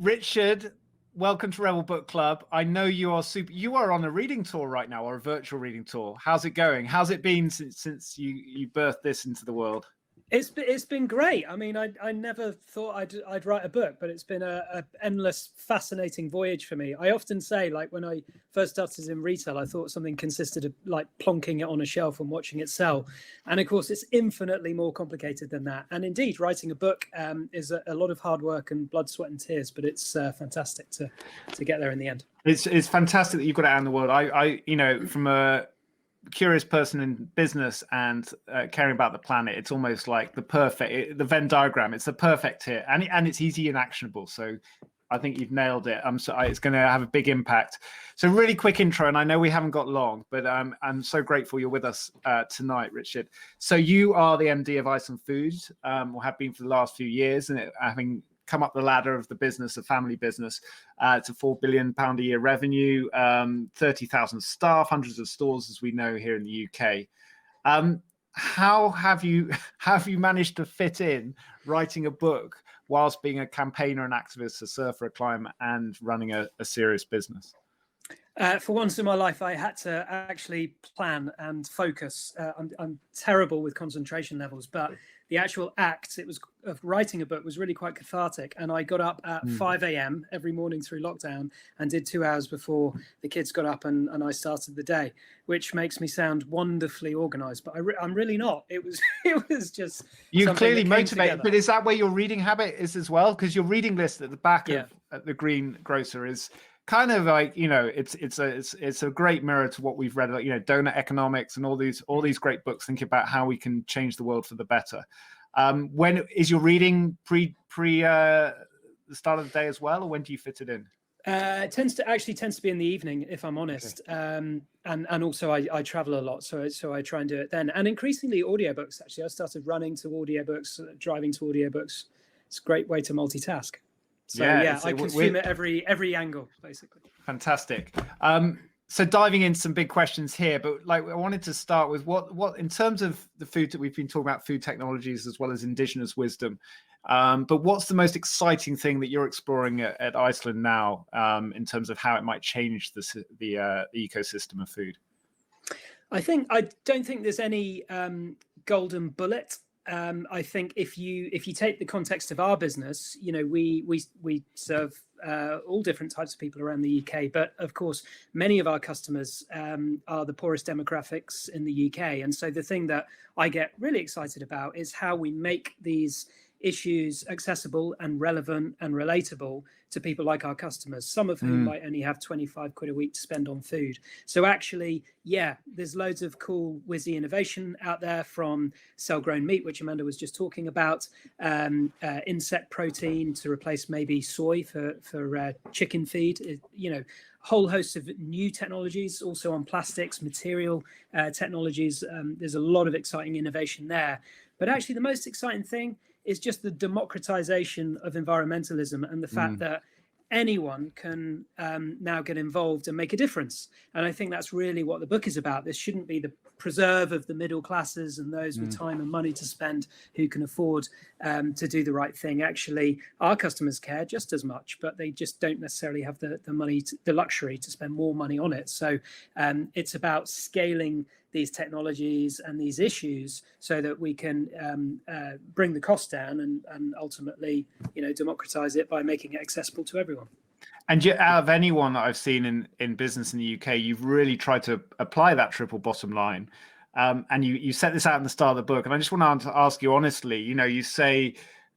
Richard, welcome to Rebel Book Club. I know you are you are on a reading tour right now, or a virtual reading tour. How's it going? How's it been since you birthed this into the world? It's been great. I mean, I never thought I'd write a book, but it's been a endless, fascinating voyage for me. I often say, like, when I first started in retail, I thought something consisted of like plonking it on a shelf and watching it sell, and of course, it's infinitely more complicated than that. And indeed, writing a book is a lot of hard work and blood, sweat, and tears. But it's fantastic to get there in the end. It's fantastic that you've got it out in the world. I from a curious person in business and caring about the planet, it's almost like the Venn diagram. It's the perfect hit, and it's easy and actionable. So I think you've nailed it. It's going to have a big impact. So really quick intro, and I know we haven't got long, but I'm so grateful you're with us tonight, Richard. So you are the MD of Iceland Foods, or have been for the last few years, and having come up the ladder of the business, a family business. It's a £4 billion a year revenue, 30,000 staff, hundreds of stores, as we know here in the UK. How have you managed to fit in writing a book whilst being a campaigner and activist, a surfer, a climber, and running a serious business? For once in my life, I had to actually plan and focus. I'm terrible with concentration levels, but the actual act of writing a book was really quite cathartic. And I got up at 5 a.m. every morning through lockdown and did 2 hours before the kids got up and I started the day, which makes me sound wonderfully organized, but I'm really not. It was just you clearly motivated. But is that where your reading habit is as well? Because your reading list at the back of the green Grocer is kind of like, it's a great mirror to what we've read, like, donut economics and all these great books thinking about how we can change the world for the better. When is your reading pre the start of the day as well, or when do you fit it in? It tends to be in the evening, if I'm honest. Okay. And also I travel a lot, so I try and do it then. And increasingly audiobooks, actually. I started running to audiobooks, driving to audiobooks. It's a great way to multitask. So I consume it every angle, basically. Fantastic. So diving into some big questions here, but like I wanted to start with what in terms of the food that we've been talking about, food technologies as well as indigenous wisdom. But what's the most exciting thing that you're exploring at Iceland now, in terms of how it might change the ecosystem of food? I don't think there's any golden bullet. I think if you take the context of our business, we serve all different types of people around the UK, but of course many of our customers are the poorest demographics in the UK, and so the thing that I get really excited about is how we make these issues accessible and relevant and relatable to people like our customers, some of whom might only have 25 quid a week to spend on food. So actually, there's loads of cool whizzy innovation out there, from cell-grown meat, which Amanda was just talking about, insect protein to replace maybe soy for chicken feed, whole host of new technologies also on plastics, material technologies. There's a lot of exciting innovation there. But actually the most exciting thing is just the democratization of environmentalism and the fact that anyone can now get involved and make a difference. And I think that's really what the book is about. This shouldn't be the preserve of the middle classes and those with time and money to spend who can afford to do the right thing. Actually, our customers care just as much, but they just don't necessarily have the money, the luxury to spend more money on it. So it's about scaling these technologies and these issues so that we can bring the cost down and ultimately, democratize it by making it accessible to everyone. And out of anyone that I've seen in business in the UK, you've really tried to apply that triple bottom line. And you set this out in the start of the book. And I just want to ask you honestly, you say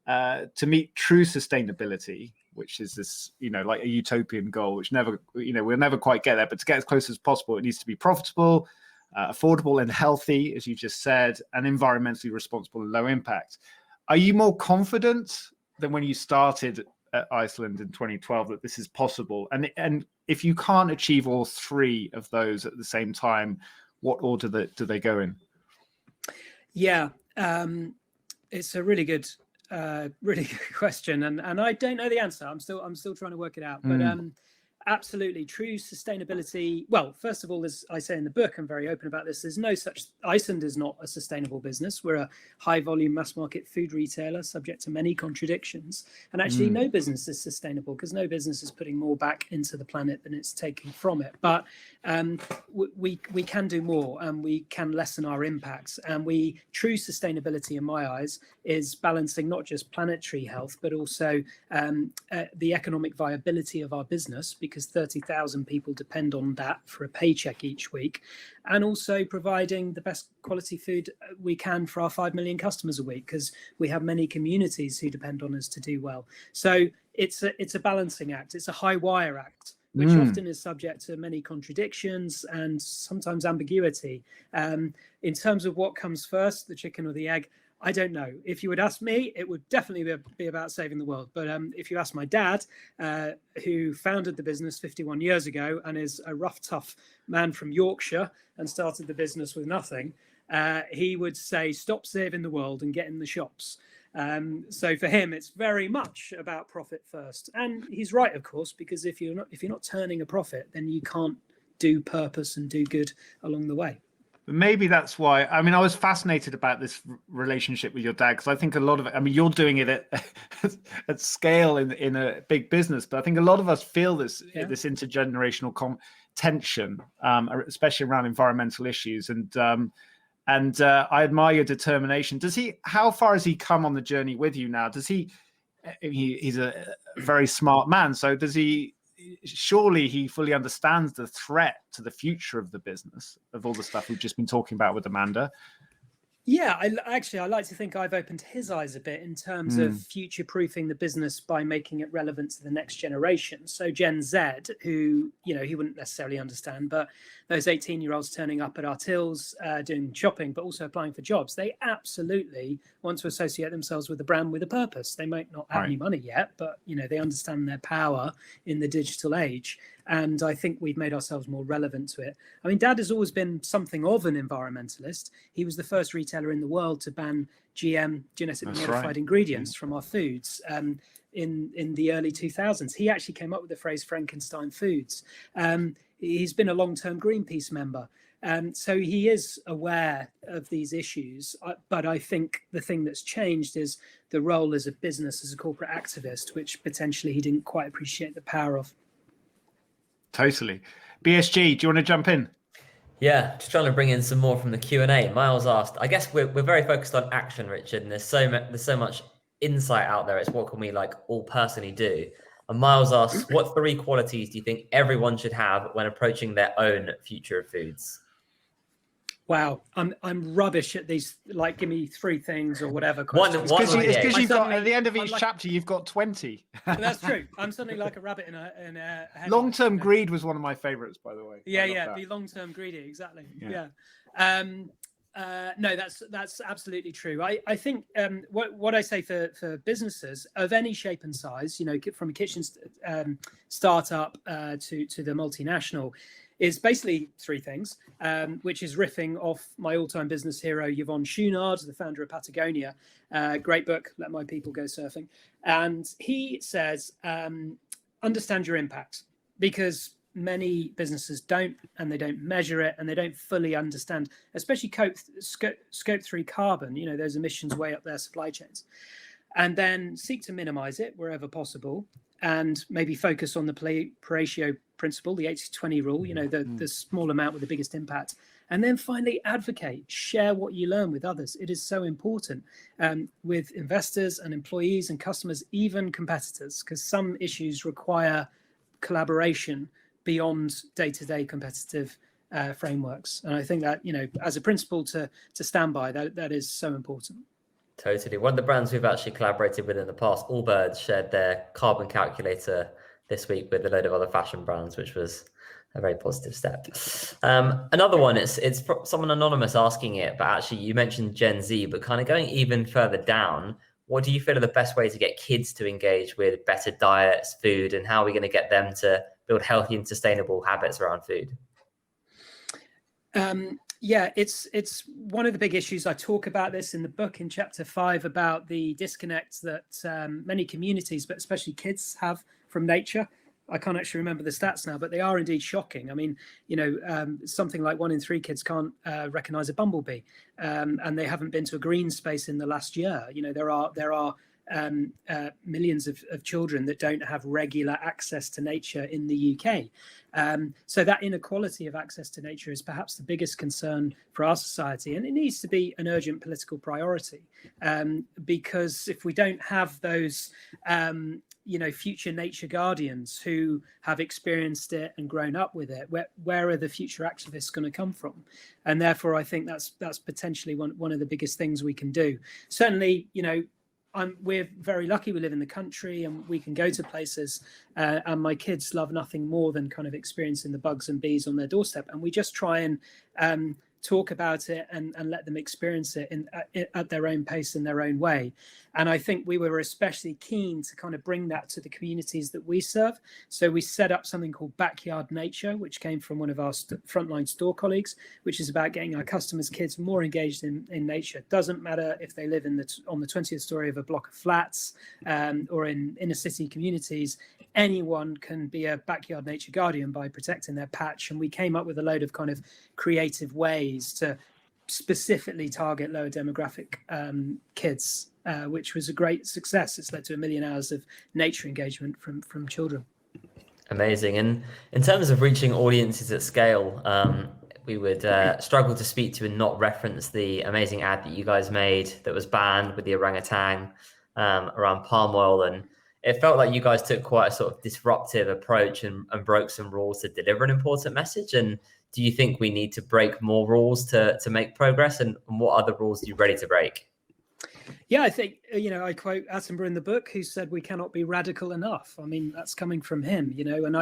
to meet true sustainability, which is this, like a utopian goal, which never, we'll never quite get there, but to get as close as possible, it needs to be profitable, affordable and healthy, as you just said, and environmentally responsible and low impact. Are you more confident than when you started at Iceland in 2012 that this is possible? And if you can't achieve all three of those at the same time, what order do they go in? Yeah, it's a really good question, and I don't know the answer. I'm still trying to work it out. But Absolutely. True sustainability. Well, first of all, as I say in the book, I'm very open about this. There's no such, Iceland is not a sustainable business. We're a high volume mass market food retailer subject to many contradictions. And actually no business is sustainable because no business is putting more back into the planet than it's taking from it. But we can do more, and we can lessen our impacts. And true sustainability in my eyes is balancing not just planetary health, but also the economic viability of our business, because 30,000 people depend on that for a paycheck each week, and also providing the best quality food we can for our 5 million customers a week, because we have many communities who depend on us to do well. So it's a balancing act. It's a high wire act, which often is subject to many contradictions and sometimes ambiguity. In terms of what comes first, the chicken or the egg, I don't know. If you would ask me, it would definitely be about saving the world. But if you ask my dad, who founded the business 51 years ago and is a rough, tough man from Yorkshire and started the business with nothing, he would say, stop saving the world and get in the shops. So for him, it's very much about profit first. And he's right, of course, because if you're not turning a profit, then you can't do purpose and do good along the way. Maybe that's why. I mean, I was fascinated about this relationship with your dad, because I think a lot of it, I mean, you're doing it at scale in a big business, but I think a lot of us feel this intergenerational tension, especially around environmental issues. And I admire your determination. How far has he come on the journey with you now? He's a very smart man. So surely he fully understands the threat to the future of the business, of all the stuff we've just been talking about with Amanda. Yeah, I like to think I've opened his eyes a bit in terms of future-proofing the business by making it relevant to the next generation. So Gen Z, who, he wouldn't necessarily understand, but those 18-year-olds turning up at our tills, doing shopping, but also applying for jobs, they absolutely want to associate themselves with a brand with a purpose. They might not have any money yet, but, they understand their power in the digital age. And I think we've made ourselves more relevant to it. I mean, Dad has always been something of an environmentalist. He was the first retailer in the world to ban GM, genetically modified ingredients from our foods in the early 2000s. He actually came up with the phrase Frankenstein foods. He's been a long-term Greenpeace member. So he is aware of these issues. But I think the thing that's changed is the role as a business, as a corporate activist, which potentially he didn't quite appreciate the power of. Totally. BSG, do you want to jump in? Yeah, just trying to bring in some more from the Q&A. Miles asked, I guess we're very focused on action, Richard, and there's so much insight out there. It's what can we all personally do? And Miles asks, what 3 qualities do you think everyone should have when approaching their own future of foods? Wow, I'm rubbish at these. Give me 3 things or whatever. It's because you've got at the end of each chapter you've got 20. That's true. I'm suddenly like a rabbit in a long-term greed was one of my favorites, by the way. Yeah, be long-term greedy, exactly. Yeah. No, that's absolutely true. I think what I say for businesses of any shape and size, from a kitchen startup to the multinational, is basically 3 things, which is riffing off my all-time business hero, Yvon Chouinard, the founder of Patagonia. Great book, Let My People Go Surfing. And he says, understand your impact, because many businesses don't, and they don't measure it, and they don't fully understand, especially scope 3 carbon, those emissions way up their supply chains. And then seek to minimize it wherever possible, and maybe focus on the Pareto principle, the 80-20 rule, the small amount with the biggest impact. And then finally, advocate, share what you learn with others. It is so important with investors and employees and customers, even competitors, because some issues require collaboration beyond day-to-day competitive frameworks. And I think that, as a principle to stand by, that is so important. Totally. One of the brands we've actually collaborated with in the past, Allbirds, shared their carbon calculator this week with a load of other fashion brands, which was a very positive step. Another one, it's someone anonymous asking it, but actually you mentioned Gen Z, but kind of going even further down, what do you feel are the best ways to get kids to engage with better diets, food, and how are we going to get them to build healthy and sustainable habits around food? Yeah, it's one of the big issues. I talk about this in the book in chapter 5 about the disconnect that many communities, but especially kids, have from nature. I can't actually remember the stats now, but they are indeed shocking. I mean, something like 1 in 3 kids can't recognize a bumblebee, and they haven't been to a green space in the last year. There are millions of children that don't have regular access to nature in the UK. So that inequality of access to nature is perhaps the biggest concern for our society, and it needs to be an urgent political priority, because if we don't have those future nature guardians who have experienced it and grown up with it, where are the future activists going to come from? And therefore I think that's potentially one of the biggest things we can do. Certainly, we're very lucky we live in the country and we can go to places, and my kids love nothing more than kind of experiencing the bugs and bees on their doorstep, and we just try and talk about it and let them experience it at their own pace in their own way. And I think we were especially keen to kind of bring that to the communities that we serve. So we set up something called Backyard Nature, which came from one of our frontline store colleagues, which is about getting our customers' kids more engaged in nature. Doesn't matter if they live on the 20th story of a block of flats, or in inner city communities. Anyone can be a backyard nature guardian by protecting their patch. And we came up with a load of kind of creative ways to specifically target lower demographic kids, which was a great success. It's led to 1 million hours of nature engagement from children. Amazing. And in terms of reaching audiences at scale, we would struggle to speak to and not reference the amazing ad that you guys made that was banned with the orangutan around palm oil. And it felt like you guys took quite a sort of disruptive approach and broke some rules to deliver an important message. And do you think we need to break more rules to make progress? And what other rules are you ready to break? Yeah, I think, I quote Attenborough in the book, who said we cannot be radical enough. I mean, that's coming from him, and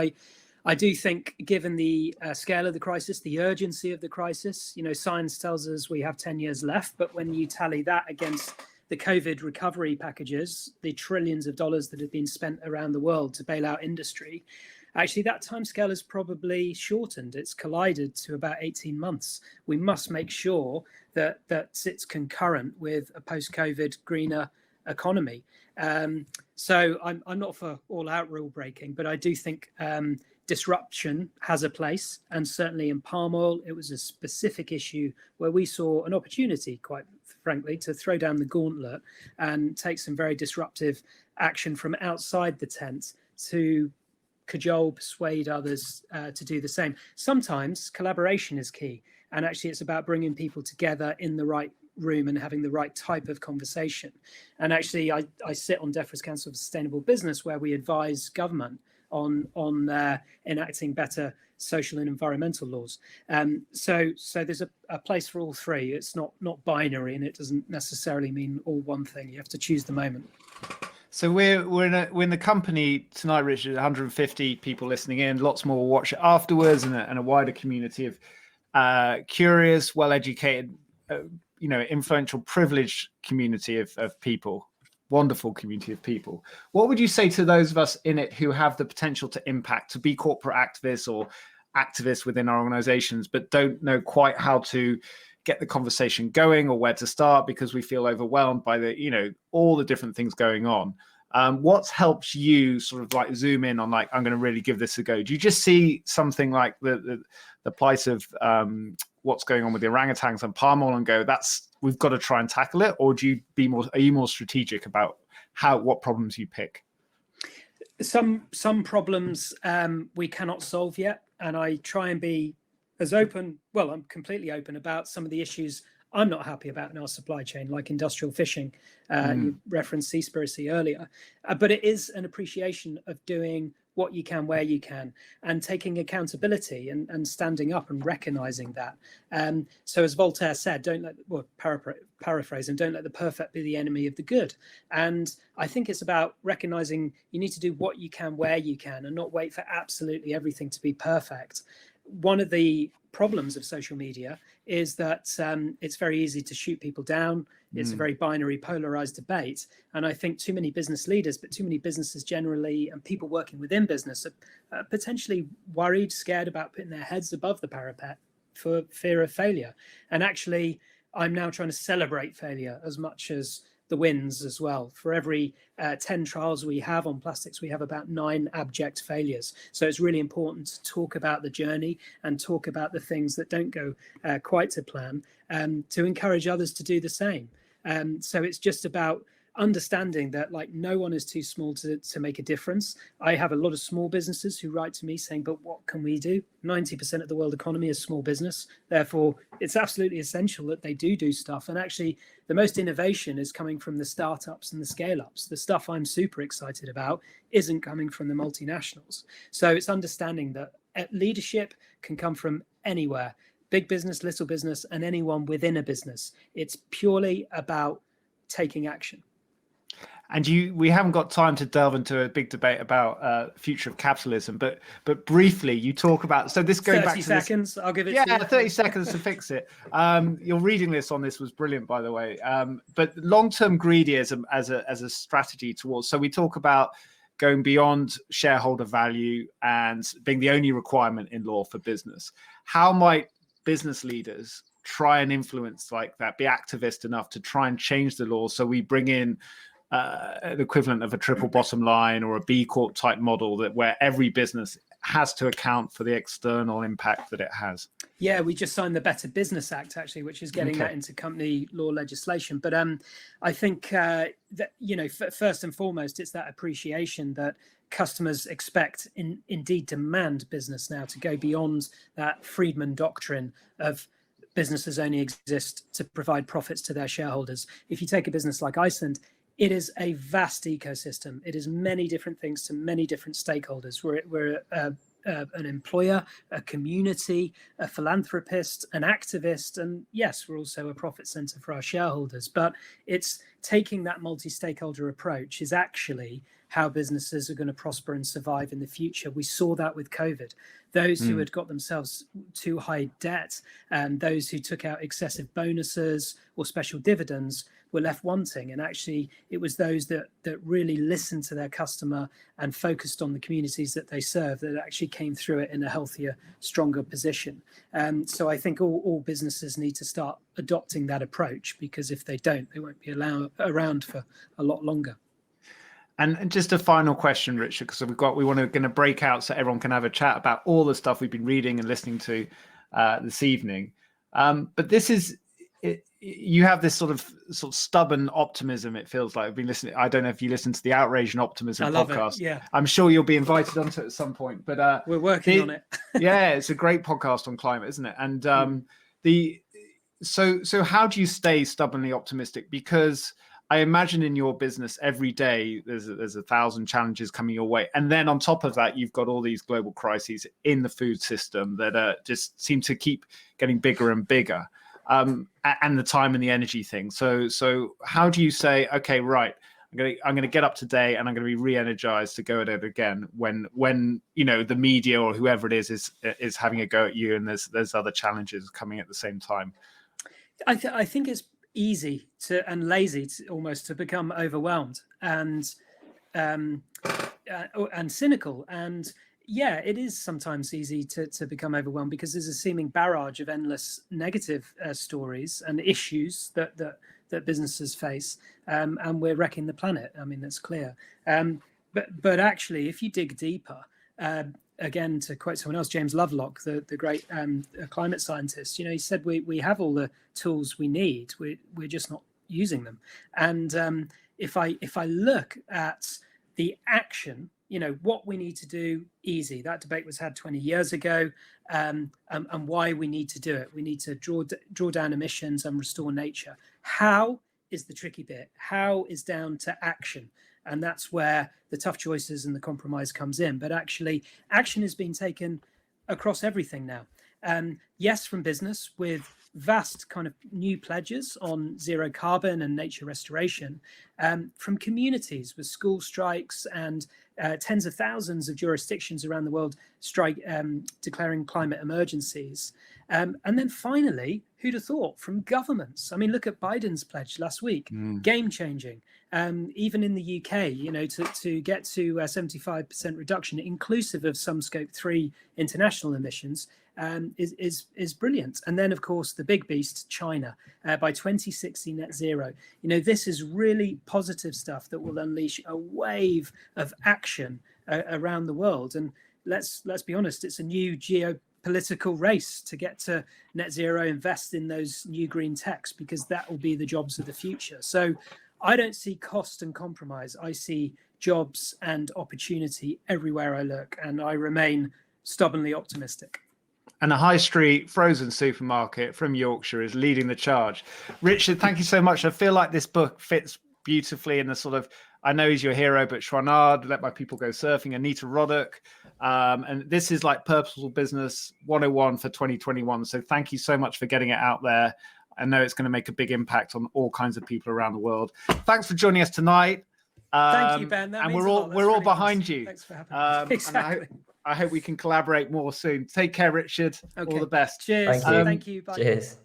I do think, given the scale of the crisis, the urgency of the crisis, science tells us we have 10 years left. But when you tally that against the COVID recovery packages, the trillions of dollars that have been spent around the world to bail out industry, actually that timescale has probably shortened. It's collided to about 18 months. We must make sure that it's concurrent with a post-COVID greener economy. So I'm not for all-out rule breaking, but I do think disruption has a place. And certainly in palm oil, it was a specific issue where we saw an opportunity, quite frankly, to throw down the gauntlet and take some very disruptive action from outside the tent to cajole, persuade others to do the same. Sometimes collaboration is key. And actually, it's about bringing people together in the right room and having the right type of conversation. And actually, I sit on DEFRA's Council for Sustainable Business, where we advise government on enacting better social and environmental laws. So there's a place for all three. It's not binary, and it doesn't necessarily mean all one thing. You have to choose the moment. So we're in the company tonight, Richard. 150 people listening in. Lots more will watch it afterwards, and a wider community of curious, well-educated, influential, privileged community of people. Wonderful community of people. What would you say to those of us in it who have the potential to impact, to be corporate activists or activists within our organizations, but don't know quite how to get the conversation going or where to start because we feel overwhelmed by all the different things going on? What's helped you sort of like zoom in on I'm going to really give this a go? Do you just see something like the plight of what's going on with the orangutans and palm oil and go, we've got to try and tackle it? Or are you more strategic about what problems you pick? Some problems we cannot solve yet. And I try and be as open, well, I'm completely open about some of the issues I'm not happy about in our supply chain, like industrial fishing. You referenced Seaspiracy earlier, but it is an appreciation of doing what you can, where you can, and taking accountability and standing up and recognizing that. So as Voltaire said, paraphrase, and don't let the perfect be the enemy of the good. And I think it's about recognizing you need to do what you can, where you can, and not wait for absolutely everything to be perfect. One of the problems of social media is that it's very easy to shoot people down. It's a very binary, polarized debate. And I think too many business leaders, but too many businesses generally, and people working within business are potentially worried, scared about putting their heads above the parapet for fear of failure. And actually, I'm now trying to celebrate failure as much as the wins as well. For every 10 trials we have on plastics, we have about 9 abject failures. So it's really important to talk about the journey and talk about the things that don't go quite to plan, to encourage others to do the same. So it's just about understanding that like no one is too small to make a difference. I have a lot of small businesses who write to me saying, but what can we do? 90% of the world economy is small business. Therefore, it's absolutely essential that they do stuff. And actually, the most innovation is coming from the startups and the scale-ups. The stuff I'm super excited about isn't coming from the multinationals. So it's understanding that leadership can come from anywhere, big business, little business, and anyone within a business. It's purely about taking action. And we haven't got time to delve into a big debate about future of capitalism, but briefly you talk about, so this goes back to 30 seconds, I'll give it to you. Yeah, 30 seconds to fix it. Your reading list on this was brilliant, by the way. But long-term greedy as a strategy towards, so we talk about going beyond shareholder value and being the only requirement in law for business. How might business leaders try and influence like that, be activist enough to try and change the law so we bring in the equivalent of a triple bottom line or a B Corp type model that where every business has to account for the external impact that it has? Yeah, we just signed the Better Business Act, actually, which is getting that into company law legislation. But I think that, you know, first and foremost, it's that appreciation that customers expect, indeed demand business now to go beyond that Friedman doctrine of businesses only exist to provide profits to their shareholders. If you take a business like Iceland, it is a vast ecosystem. It is many different things to many different stakeholders. We're an employer, a community, a philanthropist, an activist, and yes, we're also a profit center for our shareholders. But it's taking that multi-stakeholder approach is actually how businesses are going to prosper and survive in the future. We saw that with COVID. Those who had got themselves too high debt and those who took out excessive bonuses or special dividends were left wanting. And actually, it was those that really listened to their customer and focused on the communities that they serve that actually came through it in a healthier, stronger position. So I think all businesses need to start adopting that approach, because if they don't, they won't be around for a lot longer. And just a final question, Richard, because we want to break out so everyone can have a chat about all the stuff we've been reading and listening to this evening. But this is, you have this sort of stubborn optimism. It feels like I've been listening. I don't know if you listen to the Outrage and Optimism podcast. Yeah, I'm sure you'll be invited onto it at some point. But we're working on it. Yeah, it's a great podcast on climate, isn't it? And so how do you stay stubbornly optimistic? Because I imagine in your business every day there's 1,000 challenges coming your way, and then on top of that you've got all these global crises in the food system that just seem to keep getting bigger and bigger, and the time and the energy thing. So how do you say, okay, right, I'm going to get up today and I'm going to be re-energized to go at it again when you know the media or whoever it is having a go at you and there's other challenges coming at the same time? I think it's easy and lazy almost to become overwhelmed and cynical. And yeah, it is sometimes easy to become overwhelmed because there's a seeming barrage of endless negative stories and issues that businesses face, and we're wrecking the planet. I mean, that's clear. But actually, if you dig deeper, again, to quote someone else, James Lovelock, the great climate scientist, you know, he said we have all the tools we need. We're just not using them. And if I look at the action, you know, what we need to do, easy. That debate was had 20 years ago, and why we need to do it. We need to draw down emissions and restore nature. How is the tricky bit. How is down to action. And that's where the tough choices and the compromise comes in. But actually, action is being taken across everything now. Yes, from business with vast kind of new pledges on zero carbon and nature restoration, from communities with school strikes and tens of thousands of jurisdictions around the world declaring climate emergencies. And then finally, who'd have thought, from governments? I mean, look at Biden's pledge last week, game changing. even in the UK, to get to 75% reduction, inclusive of some Scope 3 international emissions, is brilliant. And then, of course, the big beast, China, by 2060 net zero. This is really positive stuff that will unleash a wave of action around the world. And let's be honest, it's a new geopolitical race to get to net zero, invest in those new green techs, because that will be the jobs of the future. So I don't see cost and compromise. I see jobs and opportunity everywhere I look, and I remain stubbornly optimistic. And a high street frozen supermarket from Yorkshire is leading the charge. Richard, thank you so much. I feel like this book fits beautifully in the sort of, I know he's your hero, but Chouinard, Let My People Go Surfing, Anita Roddick. And this is like Purposeful Business 101 for 2021. So thank you so much for getting it out there. I know it's going to make a big impact on all kinds of people around the world. Thanks for joining us tonight. Thank you, Ben. That and means we're all really behind nice. you. Thanks for having me. Exactly. I hope we can collaborate more soon. Take care, Richard. Okay. All the best. Cheers. Thank you. Bye. Cheers.